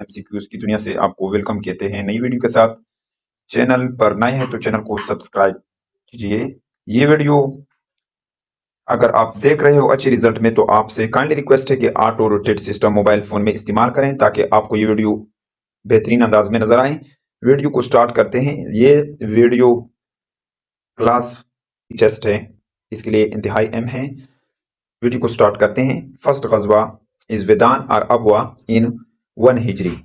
MCQs کی دنیا سے آپ کو ویلکم کہتے ہیں نئی ویڈیو کے ساتھ۔ چینل پر نئے ہیں تو چینل کو سبسکرائب کیجئے۔ یہ ویڈیو اگر آپ دیکھ رہے ہو اچھی ریزلٹ میں تو آپ سے کائنڈلی ریکویسٹ ہے کہ auto rotate system mobile phone میں استعمال کریں تاکہ آپ کو یہ ویڈیو بہترین انداز میں نظر آئیں۔ ویڈیو کو سٹارٹ کرتے ہیں۔ یہ ویڈیو کلاس ٹیسٹ ہے، اس کے لیے انتہائی اہم ہے۔ ویڈیو کو سٹارٹ کرتے ہیں۔ فرسٹ غزوہ از ودان اور ابوا ان 1 ہجری۔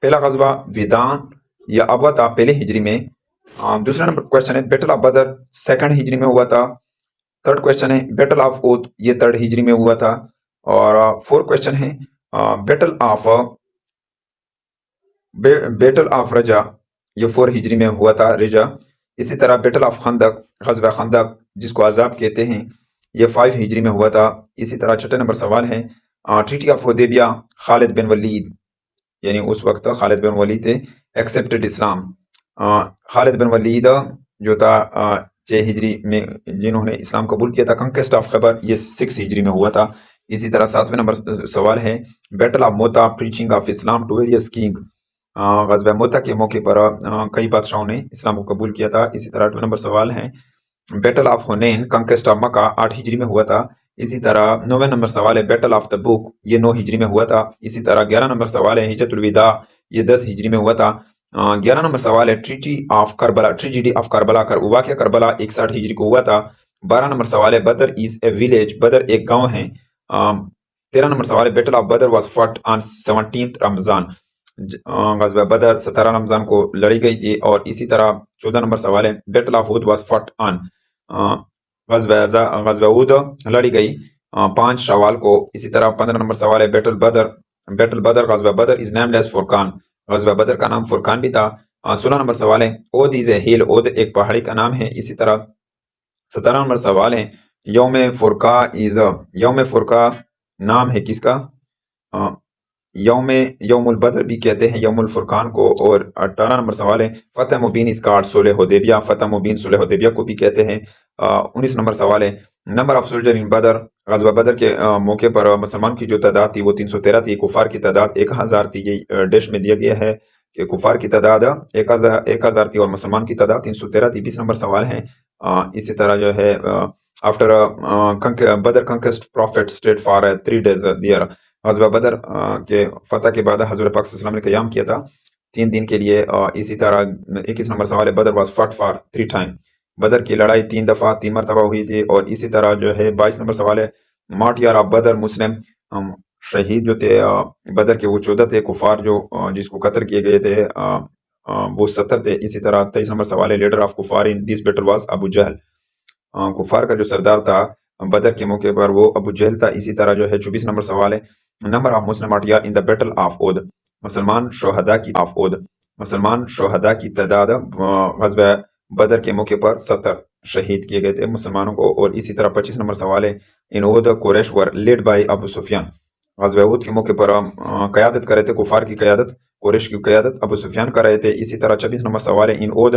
پہلا غزوہ ودان یا ابوا تھا پہلے ہجری میں۔ دوسرا نمبر کوشچن ہے بیٹل آف بدر 2 ہجری میں ہوا تھا۔ تھرڈ کوشچن ہے بیٹل آف اود، یہ 3 ہجری میں ہوا تھا۔ اور 4 کوشچن ہے بیٹل آف رجا، یہ 4 ہجری میں ہوا تھا رجا۔ اسی طرح بیٹل آف خندق، غزوہ خندق جس کو عذاب کہتے ہیں، یہ 5 ہجری میں ہوا تھا۔ اسی طرح 6 نمبر سوال ہے ٹریٹی آف حدیبیہ، خالد بن ولید، یعنی اس وقت خالد بن ولید تھے، ایکسپٹڈ اسلام۔ خالد بن ولید جو تھا 6 ہجری میں جنہوں نے اسلام قبول کیا تھا۔ کنکسٹ آف خیبر، یہ 6 ہجری میں ہوا تھا۔ اسی طرح 7ویں نمبر سوال ہے battle of Mutah, preaching of Islam to various king, غزوہ موتا کے موقع پر کئی بادشاہوں نے اسلام کو قبول کیا تھا۔ اسی طرح 8 نمبر سوال ہے بیٹل آف ہنین، کنکسٹ آف مکہ، 8 ہجری میں ہوا تھا۔ اسی طرح 9ویں نمبر سوال ہے بیٹل آف تبوک، یہ 9 ہجری میں ہوا تھا۔ اسی طرح 11 نمبر سوال ہے ہجرت الوداع، یہ 10 ہجری میں ہوا تھا۔ 11 نمبر سوال ہے treaty of Karbala, tragedy of Karbala, واقعہ کربلا 61 ہجری کو ہوا تھا۔ 12 نمبر سوال ہے بدر از اے ویلیج، بدر ایک گاؤں ہے۔ 13 نمبر سوال ہے battle of Badr was fought on 17 Ramadan, غزوہ بدر 17 رمضان کو لڑی گئی تھی۔ اور اسی طرح 14 نمبر سوال ہے battle of Udai was fought آن، غزوہ اود لڑی گئی 5 شوال کو۔ اسی طرح 15 نمبر سوال ہے بیٹل بدر، غزوہ بدر از نیمڈ ایز فرقان، غزوہ بدر کا نام فرقان بھی تھا۔ 16 نمبر سوال ہے اود از اے ہل، اود ایک پہاڑی کا نام ہے۔ اسی طرح 17 نمبر سوال ہے یوم فرقہ نام ہے کس کا؟ یوم البدر بھی کہتے ہیں یوم الفرقان کو۔ اور 18 نمبر سوال ہے فتح مبین از کارڈ صلح حدیبیہ، فتح مبین صلح حدیبیہ کو بھی کہتے ہیں۔ 19 نمبر سوال ہے نمبر آف سولجر ان بدر، غزوہ بدر کے موقع پر مسلمان کی جو تعداد تھی وہ 313 تھی، کفار کی تعداد 1000 تھی۔ یہ ڈیش میں دیا گیا ہے کہ کفار کی تعداد 1000 تھی اور مسلمان کی تعداد 313 تھی۔ 20 نمبر سوال ہے اسی طرح جو ہے after Badr conquest prophet stayed for 3 days there, غزوہ بدر کے فتح کے بعد حضور پاک صلی اللہ علیہ وسلم نے قیام کیا تھا 3 دن کے لیے۔ اسی طرح 21 نمبر سوال ہے بدر واز فٹ فار 3 times، بدر کی لڑائی 3 دفعہ 3 مرتبہ ہوئی تھی۔ اور اسی طرح جو ہے 22 نمبر سوال ہے مارٹیار آف بدر مسلم، شہید جو تھے بدر کے وہ 14 تھے، کفار جو جس کو قتل کیے گئے تھے وہ 70 تھے۔ اسی طرح 23 نمبر سوال ہے لیڈر آف کفار ان دس بیٹل واز ابو جہل، کفار کا جو سردار تھا بدر کے موقع پر وہ ابو جہل تھا۔ اسی طرح جو ہے 24 نمبر سوال ہے number of Muslim martyrs in the battle of Uhud, مسلمان شہداء کی تعداد غزوہ بدر کے موقع پر 70 شہید کیے گئے تھے مسلمانوں کو۔ اور اسی طرح 25 نمبر سوال ہے ان اود قریش ور لیڈ بائی ابو سفیان، غزوہ اود کے موقع پر قیادت کر رہے تھے کفار کی قیادت، قریش کی قیادت ابو سفیان کر رہے تھے۔ اسی طرح 26 نمبر سوال ہے ان اود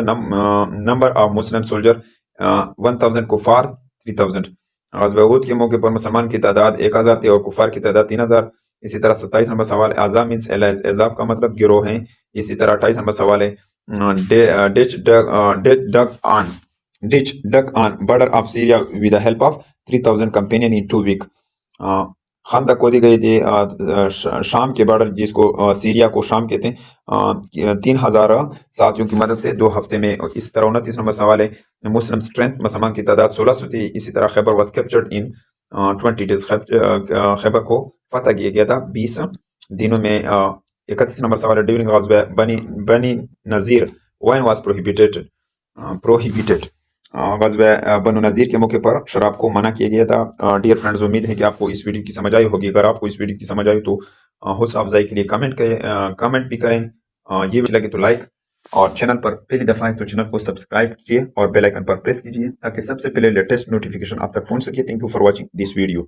نمبر آف مسلم سولجر 1000 کفار 3000، غزوہ اود کے موقع پر مسلمان کی تعداد 1000 تھی اور کفار کی تعداد 3000۔ اسی طرح 27 نمبر سوال ہے احزاب مینس ایلائز، احزاب کا مطلب گروہ ہیں۔ اسی طرح 28 نمبر سوال ہے ditch dug on border of Syria with the help of 3000 companion in 2 weeks، خندق کھودی گئی تھی شام کے بارڈر جس کو سیریا کو شام کہتے ہیں 3000 ساتھیوں کی مدد سے 2 ہفتے میں۔ اسی طرح 29 نمبر سوال ہے مسلم اسٹرینتھ، مسلمان کی تعداد 1600 تھی۔ اسی طرح خیبر واز کیپچرڈ ان 20 days، خیبر کو فتح کیا گیا تھا 20 دنوں میں۔ 31 نمبر سوال ہے ڈیورنگ غزوہ بنی نذیر وائن واز پروہیبیٹڈ، غزوہ بنو نذیر کے موقع پر شراب کو منع کیا گیا تھا۔ ڈیئر فرینڈز، امید ہے کہ آپ کو اس ویڈیو کی سمجھ آئی ہوگی۔ اگر آپ کو اس ویڈیو کی سمجھ آئی تو حوصلہ افزائی کے لیے کمنٹ بھی کریں، یہ ویڈیو لگے تو لائک، اور چینل پر پہلی دفعہ ہے تو چینل کو سبسکرائب کیجیے اور بیل آئیکن پر پریس کیجیے تاکہ سب سے پہلے لیٹسٹ نوٹیفیکیشن آپ تک پہنچ سکے۔ Thank you for watching this video.